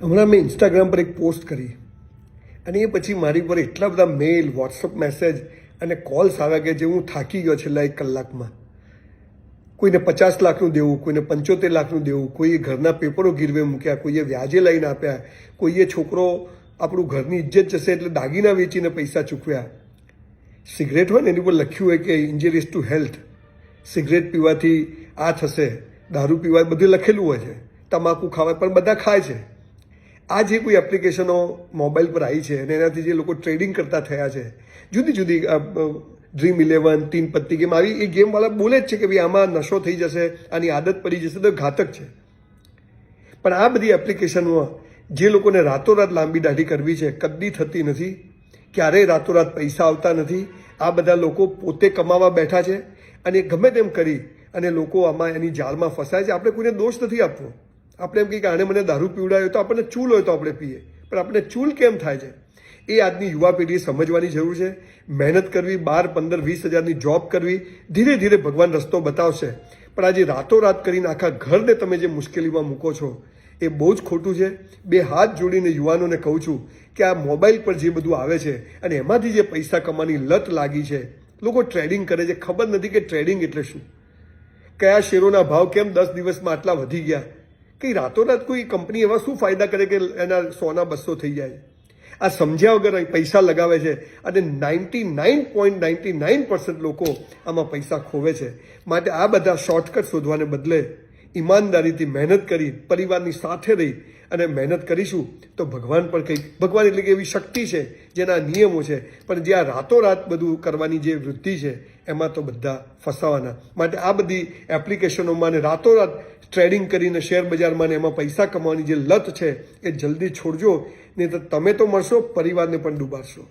હમણાં મેં ઇન્સ્ટાગ્રામ પર એક પોસ્ટ કરી અને એ પછી મારી પર એટલા બધા મેલ, વોટ્સઅપ મેસેજ અને કોલ્સ આવ્યા કે જે હું થાકી ગયો છેલ્લા 1 કલાકમાં. કોઈને 50 લાખનું દેવું, કોઈને 75 લાખનું દેવું, કોઈએ ઘરના પેપરો ગીરવે મૂક્યા, કોઈએ વ્યાજે લઈને આપ્યા, કોઈએ છોકરો આપણું ઘરની ઇજ્જત જશે એટલે દાગીના વેચીને પૈસા ચૂકવ્યા. સિગરેટ હોય ને એની પર લખ્યું હોય કે ઇન્જરીઝ ટુ હેલ્થ, સિગરેટ પીવાથી આ થશે, દારૂ પીવા બધું લખેલું હોય છે, તમાકુ ખાવા પણ બધા ખાય છે. આ જે કોઈ એપ્લિકેશનો મોબાઈલ પર આવી છે અને એનાથી જે લોકો ટ્રેડિંગ કરતા થયા છે, જુદી જુદી ડ્રીમ 11, 3 પત્તી ગેમ આવી, એ ગેમવાળા બોલે જ છે કે ભાઈ આમાં નશો થઈ જશે, આની આદત પડી જશે તો ઘાતક છે. પણ આ બધી એપ્લિકેશનમાં જે લોકોને રાતોરાત લાંબી દાઢી કરવી છે કદી થતી નથી, ક્યારેય રાતોરાત પૈસા આવતા નથી. આ બધા લોકો પોતે કમાવા બેઠા છે અને ગમે તેમ કરી અને લોકો આમાં એની જાળમાં ફસાય છે. આપણે કોઈને દોષ નથી આપવો. આપણે એમ કહીએ કે આને મને દારૂ પીવડાવ્યો તો આપણને ચૂલ હોય તો આપણે પીએ, પણ આપણે ચૂલ કેમ થાય છે એ આજની યુવા પેઢીએ સમજવાની જરૂર છે. મહેનત કરવી, 12, 15, 20 હજારની જોબ કરવી, ધીરે ધીરે ભગવાન રસ્તો બતાવશે. પણ આજે રાતોરાત કરીને આખા ઘરને તમે જે મુશ્કેલીમાં મૂકો છો એ બહુ જ ખોટું છે. 2 હાથ જોડીને યુવાનોને કહું છું કે આ મોબાઈલ પર જે બધું આવે છે અને એમાંથી જે પૈસા કમાવાની લત લાગી છે, લોકો ટ્રેડિંગ કરે છે, ખબર નથી કે ટ્રેડિંગ એટલે શું, કયા શેરોના ભાવ કેમ 10 દિવસમાં આટલા વધી ગયા. કે રાતોરાત કોઈ કંપની એવા શું ફાયદા કરે કે એના 100 ના 200 થઈ જાય. આ સમજ્યા વગર પૈસા લગાવે છે અને 99.99% લોકો આમાં પૈસા ખોવે છે. માટે આ બધા શોર્ટકટ શોધવાને બદલે ઈમાનદારીથી મહેનત કરી, પરિવારની સાથે રહી અને મહેનત કરીશું તો ભગવાન પણ કંઈક, ભગવાન એટલે કે એવી શક્તિ છે જેના નિયમો છે, પણ જે આ રાતોરાત બધું કરવાની જે વૃત્તિ છે એમાં તો બધા ફસાવાના. માટે આ બધી એપ્લિકેશનોમાં ને રાતોરાત ટ્રેડિંગ કરીને શેર બજારમાં ને એમાં પૈસા કમાવાની જે લત છે એ જલ્દી છોડજો, નહીં તો તમે તો મળશો, પરિવારને પણ ડૂબાડશો.